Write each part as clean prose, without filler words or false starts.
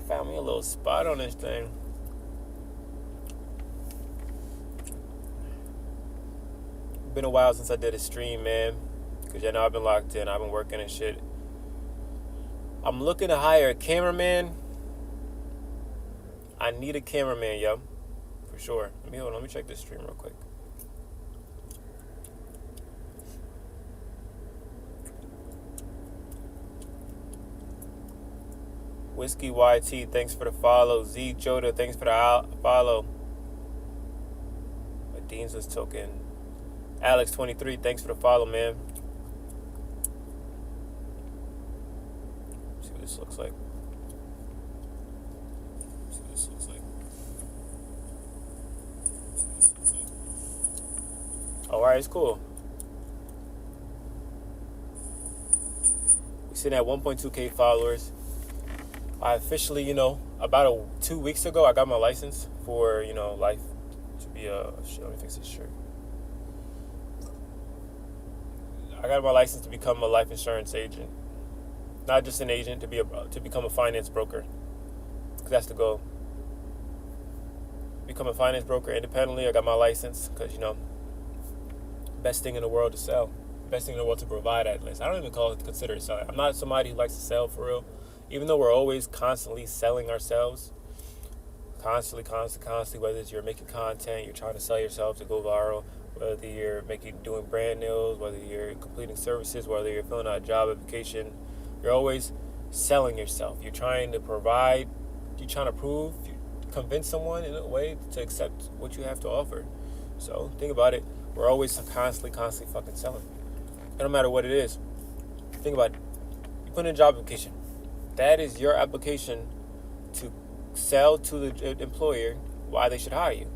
I found me a little spot on this thing. Been a while since I did a stream, man. Because you know I've been locked in. I've been working and shit. I'm looking to hire a cameraman. I need a cameraman, yo. For sure. Let me check this stream real quick. Whiskey YT, thanks for the follow. Z Joda, thanks for the follow. Deansingh token. Alex23, thanks for the follow, man. Let's see what this looks like. Alright, it's cool. We're sitting at 1.2k followers. I officially, about 2 weeks ago, I got my license for, life to be a... Let me fix this shirt. I got my license to become a life insurance agent. Not just an agent, to become a finance broker. Because that's the goal. Become a finance broker independently. I got my license because, best thing in the world to sell. Best thing in the world to provide, at least. I don't even consider it selling. I'm not somebody who likes to sell for real. Even though we're always constantly selling ourselves. Constantly, whether it's you're making content, you're trying to sell yourself to go viral, whether you're doing brand deals, whether you're completing services, whether you're filling out a job application, you're always selling yourself. You're trying to provide, you're trying to convince someone in a way to accept what you have to offer. So think about it. We're always constantly fucking selling. And no matter what it is, think about it. You put in a job application. That is your application to sell to the employer why they should hire you.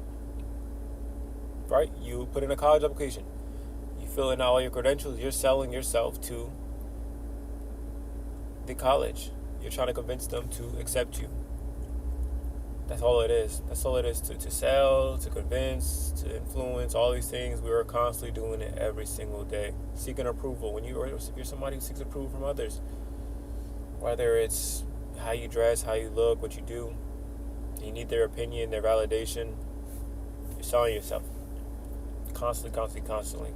Right? You put in a college application. You fill in all your credentials. You're selling yourself to the college. You're trying to convince them to accept you. That's all it is. That's all it is to sell, to convince, to influence, all these things. We are constantly doing it every single day. Seeking approval. If you're somebody who seeks approval from others, whether it's how you dress, how you look, what you do, you need their opinion, their validation, you're selling yourself. Constantly.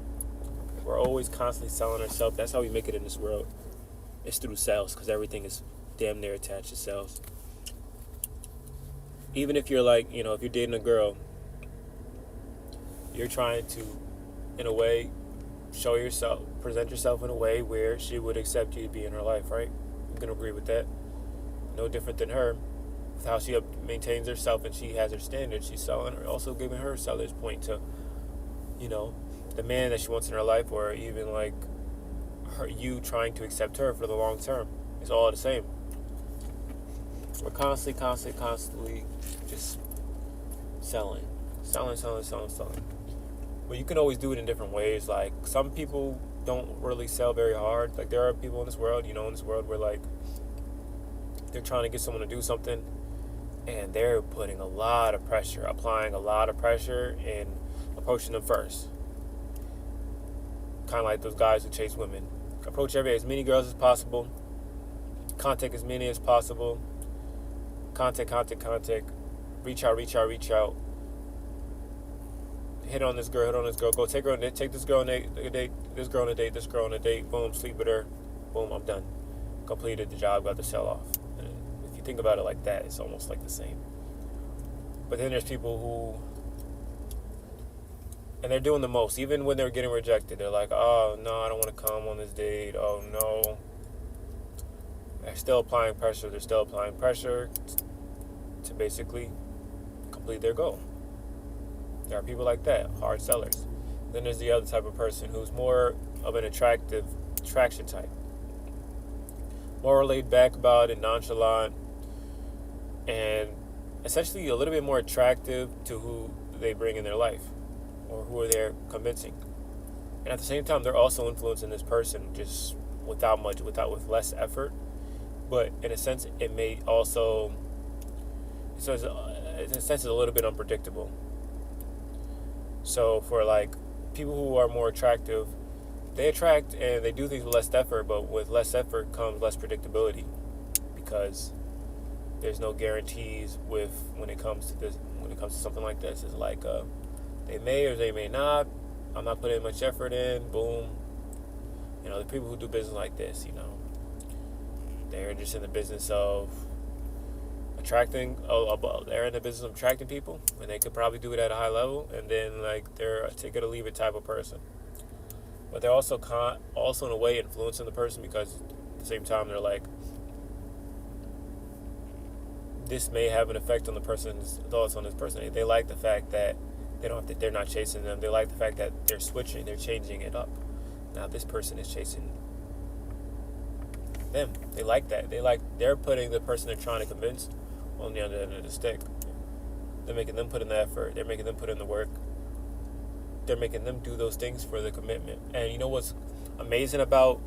We're always constantly selling ourselves. That's how we make it in this world. It's through sales, because everything is damn near attached to sales. Even if you're if you're dating a girl, you're trying to, in a way, present yourself in a way where she would accept you to be in her life, right? I'm going to agree with that. No different than her. With how she maintains herself and she has her standards, she's selling her, also giving her a seller's point to, the man that she wants in her life, or even you trying to accept her for the long term. It's all the same. We're constantly just selling. But you can always do it in different ways. Like, some people don't really sell very hard. Like, there are people in this world, where they're trying to get someone to do something, and they're putting applying a lot of pressure and approaching them first. Kind of like those guys who chase women. Approach as many girls as possible. Contact as many as possible. Contact. Reach out. Hit on this girl. Go take this girl on a date. This girl on a date. Boom, sleep with her. Boom, I'm done. Completed the job, got the sell off. And if you think about it like that, it's almost like the same. But then there's people who, and they're doing the most. Even when they're getting rejected, they're like, oh, no, I don't want to come on this date. Oh, no. They're still applying pressure. To basically complete their goal. There are people like that, hard sellers. Then there's the other type of person who's more of an attraction type. More laid back about it, nonchalant, and essentially a little bit more attractive to who they bring in their life, or who are they convincing. And at the same time, they're also influencing this person just with less effort. But in a sense, it may also, in a sense, it's a little bit unpredictable. So for people who are more attractive, they attract and they do things with less effort, but with less effort comes less predictability, because there's no guarantees with when it comes to this. When it comes to something like this, it's like they may or they may not. I'm not putting much effort in. Boom. The people who do business like this, they're just in the business of attracting. They're in the business of attracting people, and they could probably do it at a high level. And then like they're a take it or leave it type of person. But they're also also in a way influencing the person, because at the same time they're like, this may have an effect on the person's thoughts on this person. They like the fact that they're not chasing them. They like the fact that they're switching, they're changing it up. Now this person is chasing them. They like that. They're putting the person they're trying to convince on the other end of the stick. They're making them put in the effort. They're making them put in the work. They're making them do those things for the commitment. And you know what's amazing about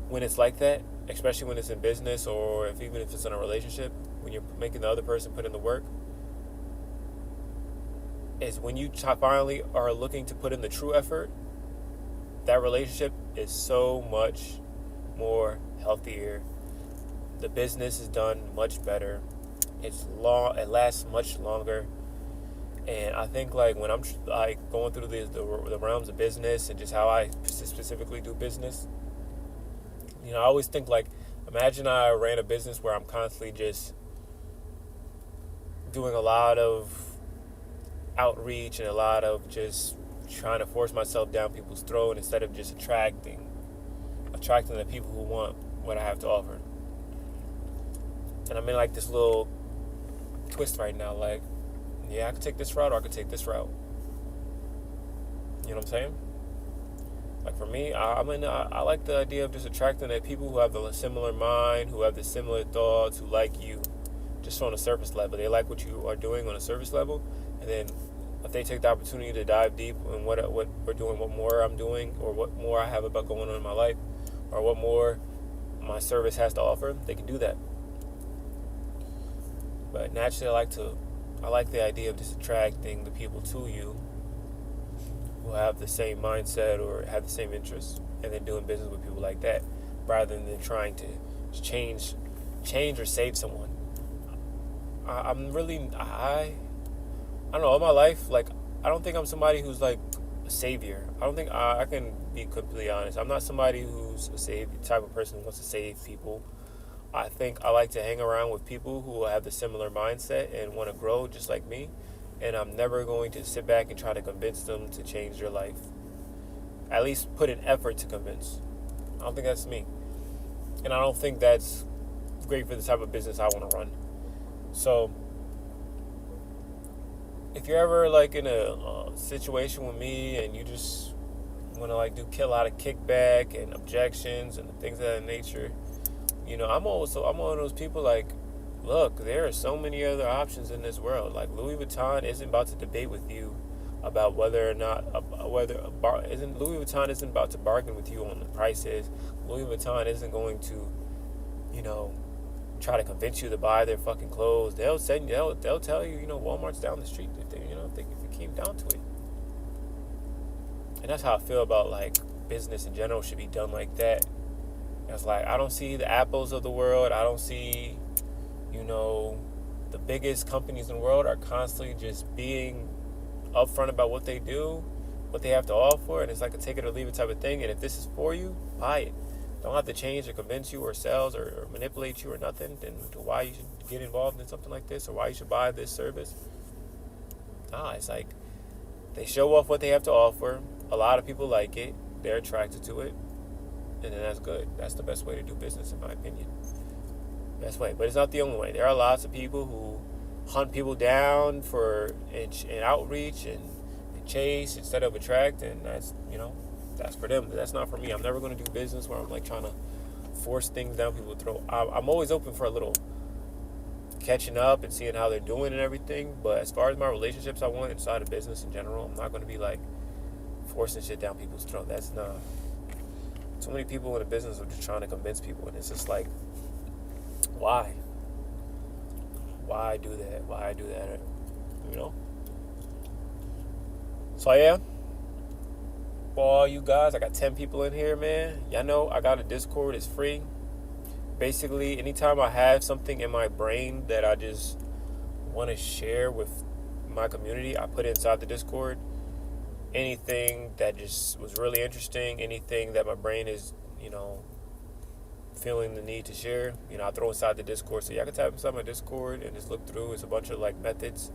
when it's like that, especially when it's in business, or even if it's in a relationship, when you're making the other person put in the work, is when you finally are looking to put in the true effort, that relationship is so much more healthier. The business is done much better. It lasts much longer. And I think like when I'm like going through the realms of business and just how I specifically do business, I always think like, imagine I ran a business where I'm constantly just doing a lot of outreach and a lot of just trying to force myself down people's throat instead of just attracting the people who want what I have to offer. And I'm in like this little twist right now, like, yeah, I could take this route or I could take this route. You know what I'm saying? Like for me, I like the idea of just attracting the people who have the similar mind, who have the similar thoughts, who like you, just on a surface level. They like what you are doing on a surface level, and then if they take the opportunity to dive deep in what we're doing, what more I'm doing, or what more I have about going on in my life, or what more my service has to offer, they can do that. But naturally, I like the idea of just attracting the people to you who have the same mindset or have the same interests, and then doing business with people like that, rather than trying to change or save someone. I don't know, all my life, like, I don't think I'm somebody who's like a savior. I don't think I can be completely honest. I'm not somebody who's a savior type of person who wants to save people. I think I like to hang around with people who have the similar mindset and want to grow just like me. And I'm never going to sit back and try to convince them to change their life. At least put an effort to convince. I don't think that's me. And I don't think that's great for the type of business I want to run. So if you're ever like in a situation with me and you just want to like kill out of kickback and objections and things of that nature, I'm one of those people like, look, there are so many other options in this world. Like Louis Vuitton isn't about to debate with you about whether or not Louis Vuitton isn't about to bargain with you on the prices. Louis Vuitton isn't going to, try to convince you to buy their fucking clothes. They'll tell you, Walmart's down the street if it came down to it. And that's how I feel about like business in general should be done like that. It's like I don't see the Apples of the world. I don't see, the biggest companies in the world are constantly just being upfront about what they do, what they have to offer, and it's like a take it or leave it type of thing. And if this is for you, buy it. Don't have to change or convince you or sell or manipulate you or nothing. Then why you should get involved in something like this or why you should buy this service. It's like they show off what they have to offer. A lot of people like it. They're attracted to it. And then that's good. That's the best way to do business, in my opinion. Best way. But it's not the only way. There are lots of people who hunt people down for and outreach and chase instead of attract. And that's, that's for them. That's not for me. I'm never going to do business where I'm like trying to force things down people's throat. I'm always open for a little catching up and seeing how they're doing and everything. But as far as my relationships I want inside of business in general, I'm not going to be like forcing shit down people's throat. That's not. So many people in the business are just trying to convince people, and it's just like, why? Why do that? Why do that? So yeah, for all you guys, I got 10 people in here, man. Y'all know I got a Discord. It's free. basically, anytime I have something in my brain that I just want to share with my community, I put it inside the Discord. Anything that just was really interesting, anything that my brain is, feeling the need to share, I throw inside the Discord. So y'all can type inside my Discord and just look through. It's a bunch of like methods,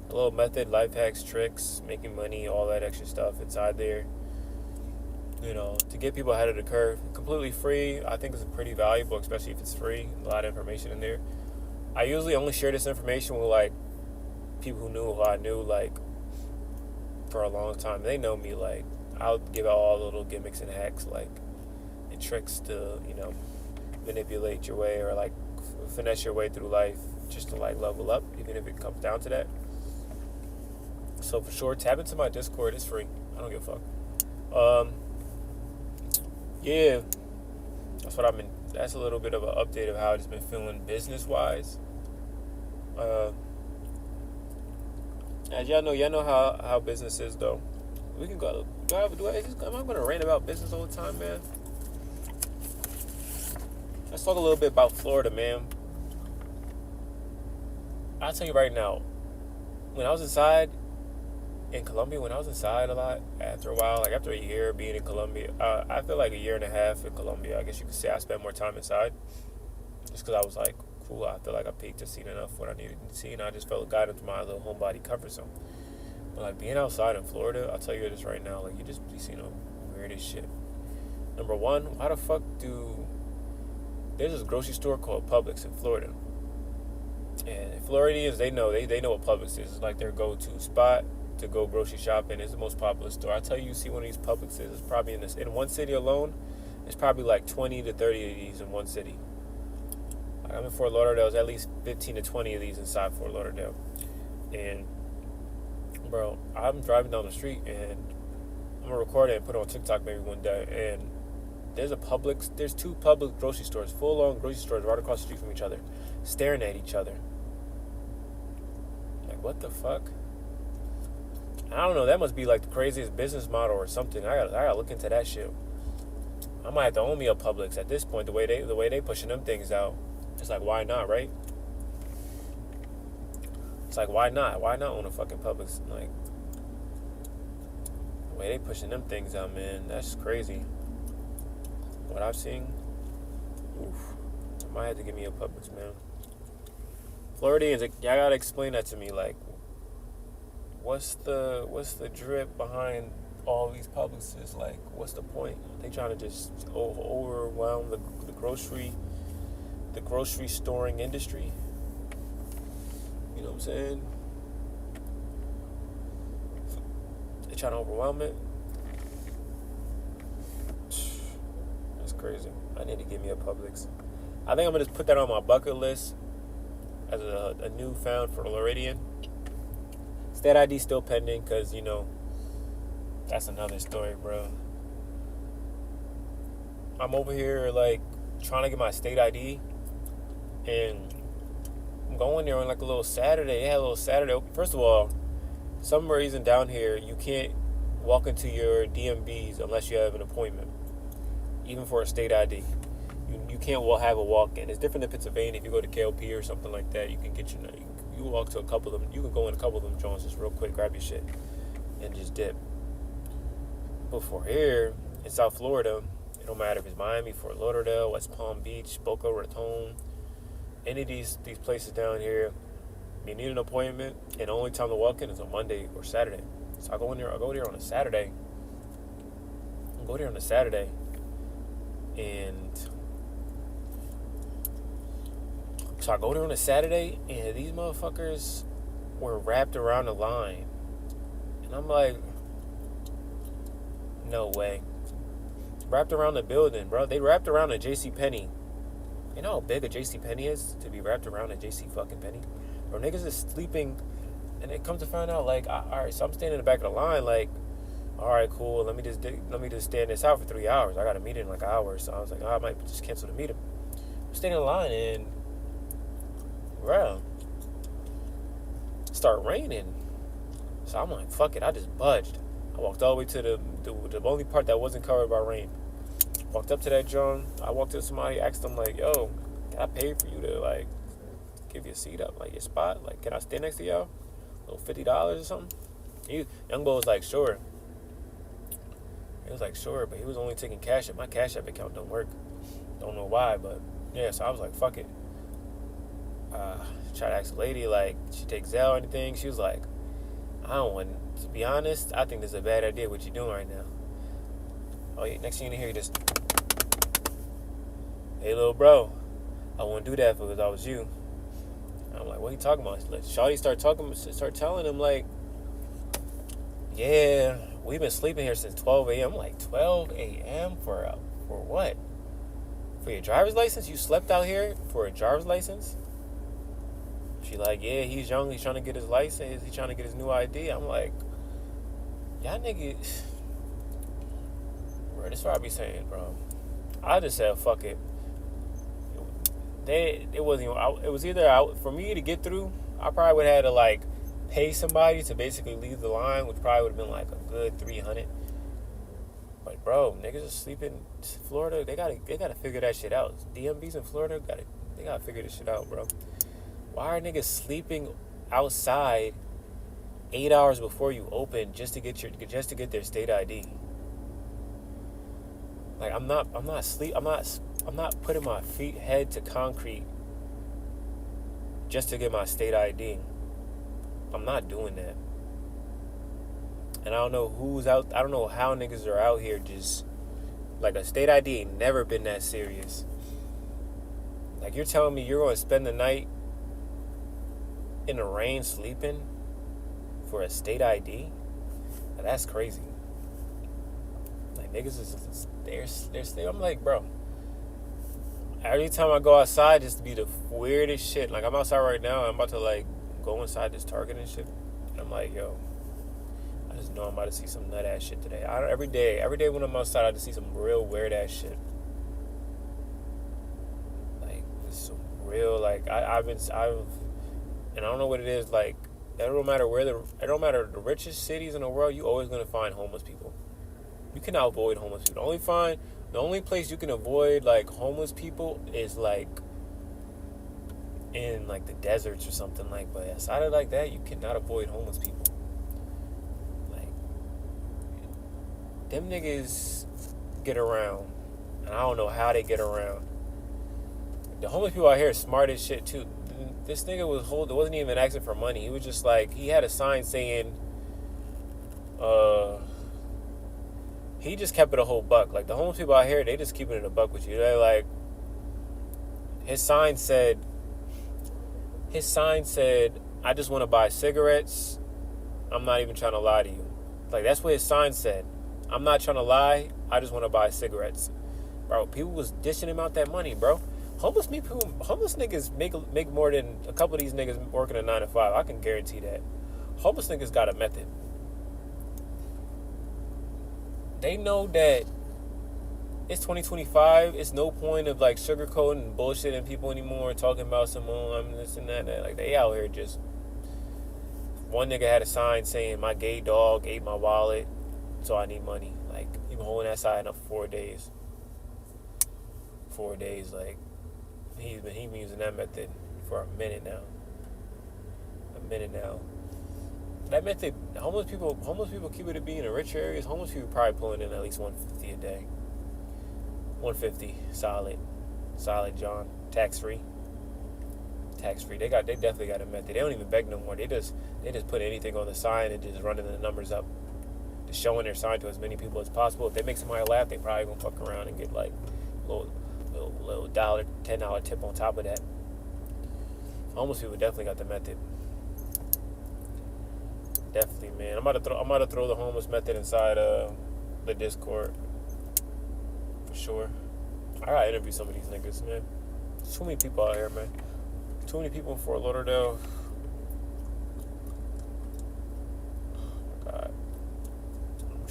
a little method, life hacks, tricks, making money, all that extra stuff inside there. To get people ahead of the curve. Completely free. I think it's pretty valuable, especially if it's free. A lot of information in there. I usually only share this information with like people who I knew like for a long time. They know me. Like I'll give out all the little gimmicks and hacks, like and tricks to manipulate your way or like finesse your way through life just to like level up, even if it comes down to that. So for sure, tap into my Discord. It's free. I don't give a fuck. Yeah, that's a little bit of an update of how I've just been feeling business wise. As y'all know how business is though. We can go. Am I gonna rant about business all the time, man? Let's talk a little bit about Florida, man. I'll tell you right now, when I was inside in Colombia, a lot, after a while, like after a year being in Colombia, I feel like a year and a half in Colombia, I guess you could say I spent more time inside. Just because I was like, cool, I feel like I peaked and seen enough what I needed to see, and I just felt got into my little homebody comfort zone. But like being outside in Florida, I'll tell you this right now, like you just be seeing the weirdest shit. Number one, why the fuck there's this grocery store called Publix in Florida. And Floridians, they know what Publix is. It's like their go-to spot to go grocery shopping. It's the most popular store. I tell you, see one of these Publixes. It's probably in one city alone. It's probably like 20 to 30 of these in one city. Like I'm in Fort Lauderdale. There's at least 15 to 20 of these inside Fort Lauderdale. And bro, I'm driving down the street and I'm gonna record it and put it on TikTok maybe one day. And there's two Publix grocery stores, full-on grocery stores right across the street from each other, staring at each other. Like, what the fuck? I don't know. That must be like the craziest business model or something. I gotta look into that shit. I might have to own me a Publix at this point. The way they pushing them things out, it's like, why not, right? It's like, why not? Why not own a fucking Publix? Like, the way they pushing them things out, man, that's just crazy. What I've seen, oof. I might have to give me a Publix, man. Floridians, y'all gotta explain that to me. Like, what's the drip behind all these Publixes? Like, what's the point? They trying to just overwhelm the grocery storing industry. You know what I'm saying? They trying to overwhelm it. That's crazy. I need to give me a Publix. I think I'm gonna just put that on my bucket list as a newfound for Floridian. State ID still pending because, that's another story, bro. I'm over here, like, trying to get my state ID, and I'm going there on, like, a little Saturday. They had a little Saturday. First of all, some reason down here, you can't walk into your DMVs unless you have an appointment, even for a state ID. You can't have a walk-in. It's different in Pennsylvania. If you go to KLP or something like that, you can get your name. You walk to a couple of them. You can go in a couple of them joints just real quick, grab your shit, and just dip. But for here in South Florida, it don't matter if it's Miami, Fort Lauderdale, West Palm Beach, Boca Raton, any of these places down here, you need an appointment, and the only time to walk in is on Monday or Saturday. So I go there on a Saturday. So I go there on a Saturday, and these motherfuckers were wrapped around the line. And I'm like, no way. Wrapped around the building, bro. They wrapped around a JCPenney. You know how big a JCPenney is to be wrapped around a JC fucking Penny? Bro, niggas is sleeping, and it comes to find out, like, all right, so I'm standing in the back of the line, like, all right, cool, let me just stand this out for 3 hours. I got a meeting in like an hour, so I was like, I might just cancel the meeting. I'm standing in the line, and bro, start raining. So I'm like, fuck it, I just budged. I walked all the way to the only part that wasn't covered by rain. Walked up to that joint. I walked to somebody, asked them like, yo, can I pay for you to like give you a seat up, like your spot? Like, can I stay next to y'all? A little $50 or something? Young boy was like, sure. He was like, sure, but he was only taking cash. My Cash App account don't work. Don't know why, but yeah. So I was like, fuck it. Tried to ask the lady like, she takes Zelle or anything. She was like, I don't want. To be honest, I think this is a bad idea. What you doing right now? Oh yeah. Next thing you hear, you just, hey little bro, I wouldn't do that if I was you. I'm like, what are you talking about? Shawty start telling him like, yeah, we've been sleeping here since 12 a.m. I'm like, 12 a.m. for what? For your driver's license? You slept out here for a driver's license? She like, yeah, he's young. He's trying to get his license. He's trying to get his new ID. I'm like, y'all niggas, bro, this is what I be saying, bro. I just said, fuck it. It wasn't even, it was either out for me to get through. I probably would have had to like pay somebody to basically leave the line, which probably would have been like a good $300. But bro, niggas are sleeping in Florida. They gotta figure that shit out. DMVs in Florida they gotta figure this shit out, bro. Why are niggas sleeping outside 8 hours before you open just to get their state ID? Like I'm not putting my head to concrete just to get my state ID. I'm not doing that. And I don't know who's out. I don't know how niggas are out here just like a state ID ain't never been that serious. Like you're telling me you're going to spend the night in the rain sleeping for a state ID? Now, that's crazy. Like niggas is they're I'm like, bro. Every time I go outside, just to be the weirdest shit. Like I'm outside right now. I'm about to like go inside this Target and shit. And I'm like, yo, I just know I'm about to see some nut ass shit today. Every day when I'm outside, I just see some real weird ass shit. Like it's some real like I've and I don't know what it is. Like it don't matter the richest cities in the world. You always gonna find homeless people. You cannot avoid homeless people. The only place you can avoid like homeless people is like in like the deserts or something like. But outside of like that, you cannot avoid homeless people. Like them niggas get around, and I don't know how they get around. The homeless people out here are smart as shit too. This nigga wasn't even asking for money. He was just like, he had a sign saying, he just kept it a whole buck. Like the homeless people out here, they just keeping it a buck with you. They're like, his sign said, I just want to buy cigarettes. I'm not even trying to lie to you. Like that's what his sign said. I'm not trying to lie. I just want to buy cigarettes. Bro, people was dishing him out that money, bro. Homeless niggas make more than a couple of these niggas working a 9 to 5. I can guarantee that. Homeless niggas got a method. They know that it's 2025. It's no point of like sugarcoating and bullshitting people anymore, talking about some this and that. Like they out here just. One nigga had a sign saying, "My gay dog ate my wallet, so I need money." Like he been holding that sign up for 4 days. 4 days, like he been using that method for a minute now. That method, homeless people keep it to be in the rich areas. Homeless people probably pulling in at least $150 a day. $150 solid John, tax free. They definitely got a method. They don't even beg no more. They just put anything on the sign and just running the numbers up, just showing their sign to as many people as possible. If they make somebody laugh, they probably gonna fuck around and get like little $1, $10 tip on top of that. Homeless people definitely got the method. Definitely, man. I'm about to throw the homeless method inside the Discord for sure. I gotta interview some of these niggas, man. There's too many people out here, man. Too many people in Fort Lauderdale. Oh my God.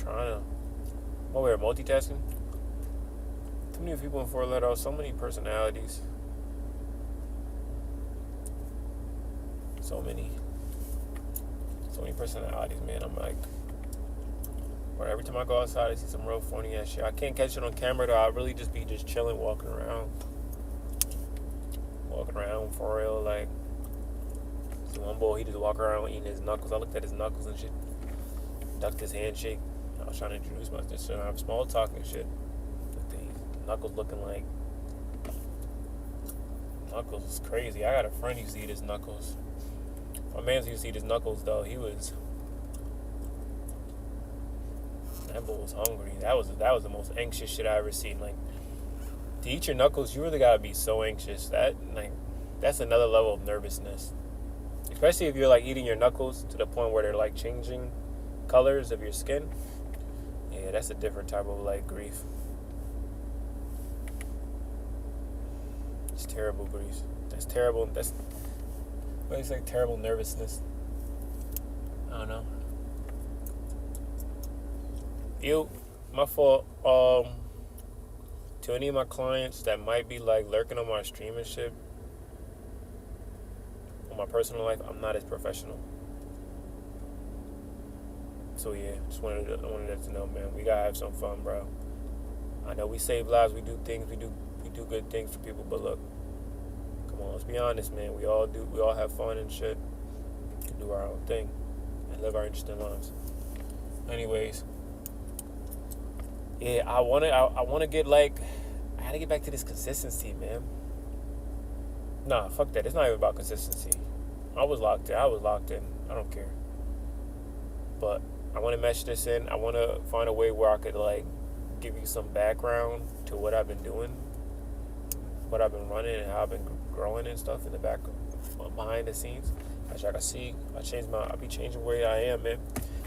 I'm over here multitasking. Too many people in Fort Lauderdale. So many personalities. So many personalities, man. I'm like, or every time I go outside, I see some real funny ass shit. I can't catch it on camera though. I really just be chilling, walking around. around for real. Like, see one boy, he just walk around eating his knuckles. I looked at his knuckles and shit. Ducked his handshake. I was trying to introduce myself. I have small talk and shit. But the knuckles looking like knuckles is crazy. I got a friend who used to eat his knuckles. My man used to eat his knuckles though. That boy was hungry. That was the most anxious shit I ever seen. Like, to eat your knuckles, you really gotta be so anxious. That's another level of nervousness. Especially if you're like eating your knuckles to the point where they're like changing colors of your skin. Yeah, that's a different type of like grief. It's terrible grief. That's terrible. That's what is like terrible nervousness. I don't know. My fault. To any of my clients that might be like lurking on my stream and shit, on my personal life, I'm not as professional. So yeah, I wanted them to know, man. We gotta have some fun, bro. I know we save lives, we do things, we do good things for people, but look, come on, let's be honest, man. We all have fun and shit. We can do our own thing and live our interesting lives. Anyways. Yeah, I wanna get like, I gotta get back to this consistency, man. Nah, fuck that. It's not even about consistency. I was locked in. I don't care. But I want to mesh this in. I want to find a way where I could like give you some background to what I've been doing, what I've been running, and how I've been growing and stuff in the back, behind the scenes. As y'all can see, I'll be changing where I am, man.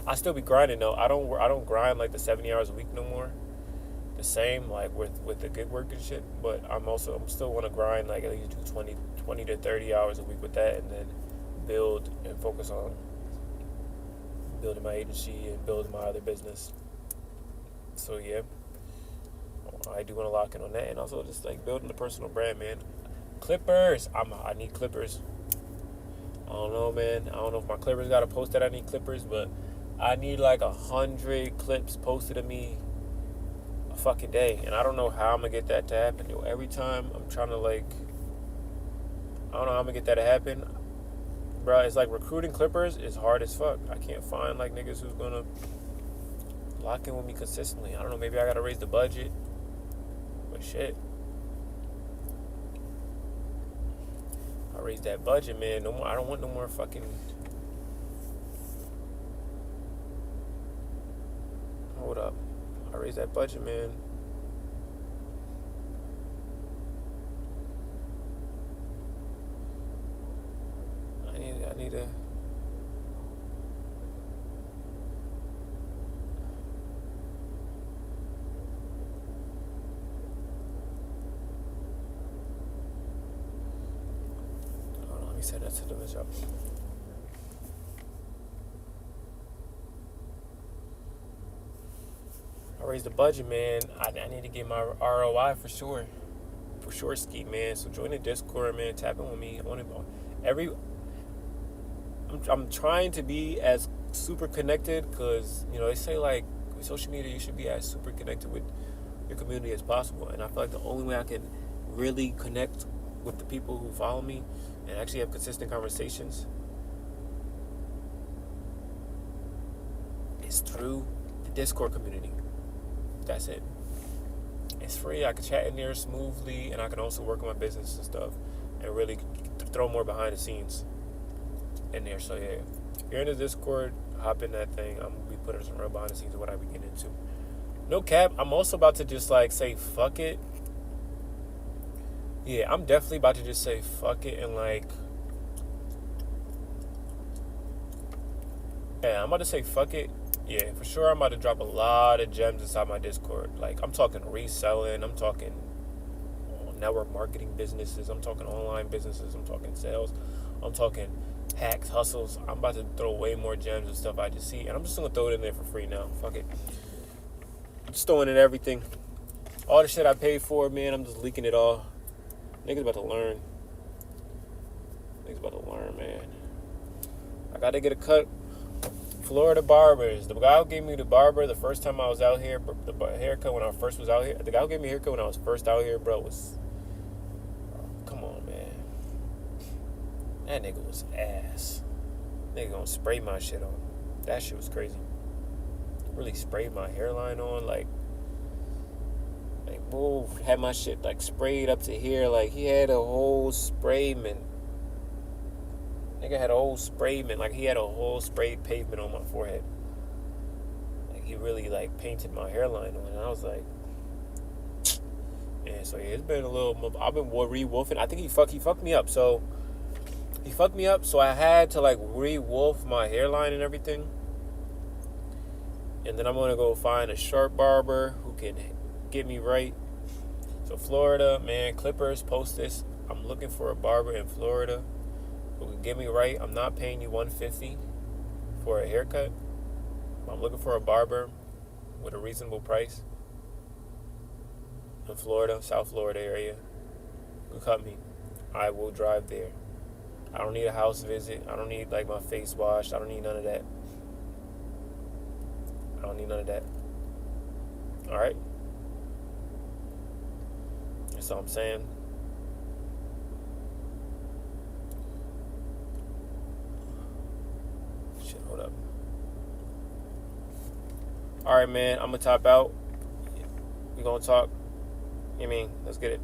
I still be grinding though. I don't grind like the 70 hours a week no more. The same like with the gig work and shit. But I'm still want to grind like at least do 20 to 30 hours a week with that, and then build and focus on building my agency and building my other business. So yeah, I do want to lock in on that, and also just like building the personal brand, man. Clippers, I need clippers. I don't know, man. I don't know if my clippers got a post that I need clippers, but I need like 100 clips posted of me a fucking day, and I don't know how I'm gonna get that to happen. Yo, every time I'm trying to like, I don't know how I'm gonna get that to happen. Bro, it's like recruiting clippers is hard as fuck. I can't find like niggas who's gonna lock in with me consistently. I don't know, maybe I gotta raise the budget. But shit. I raised that budget, man. No more. I don't want no more fucking. Hold up. I raised that budget, man. I need to. Hold on, let me set that to the job. I raised the budget, man. I need to get my ROI for sure. For sure, ski, man. So join the Discord, man. Tap in with me. I'm trying to be as super connected, because they say like with social media you should be as super connected with your community as possible, and I feel like the only way I can really connect with the people who follow me and actually have consistent conversations is through the Discord community. That's it. It's free. I can chat in there smoothly, and I can also work on my business and stuff and really throw more behind the scenes in there. So yeah, if you're in the Discord, hop in that thing. I'm gonna be putting some real behind the scenes of what I be getting into. No cap, I'm also about to just like say fuck it. Yeah, I'm definitely about to just say fuck it and like, yeah, I'm about to say fuck it. Yeah, for sure I'm about to drop a lot of gems inside my Discord. Like, I'm talking reselling, I'm talking network marketing businesses, I'm talking online businesses, I'm talking sales, I'm talking hacks, hustles. I'm about to throw way more gems and stuff I just see, and I'm just gonna throw it in there for free now. Fuck it. I'm just throwing in everything. All the shit I paid for, man, I'm just leaking it all. Niggas about to learn. Man. I gotta get a cut. Florida barbers. The guy who gave me the barber the first time I was out here, the haircut when I first was out here, the guy who gave me a haircut when I was first out here, bro, was... come on, man. That nigga was ass. Nigga gonna spray my shit on. That shit was crazy. Really sprayed my hairline on, like whoa, had my shit like sprayed up to here. Like he had a whole sprayman. Nigga had a whole sprayman, like he had a whole sprayed pavement on my forehead. Like he really like painted my hairline on, and I was like, yeah. So yeah, it's been a little. I've been re-wolfing. I think he fucked me up. So he fucked me up. So I had to like re-wolf my hairline and everything. And then I'm gonna go find a sharp barber who can get me right. So Florida, man, Clippers, post this. I'm looking for a barber in Florida who can get me right. I'm not paying you $150 for a haircut. I'm looking for a barber with a reasonable price in Florida, South Florida area. Who cut me? I will drive there. I don't need a house visit. I don't need like my face washed. I don't need none of that. I don't need none of that. All right. That's all I'm saying. Shit, hold up. All right, man. I'm gonna top out. We gonna talk. Let's get it.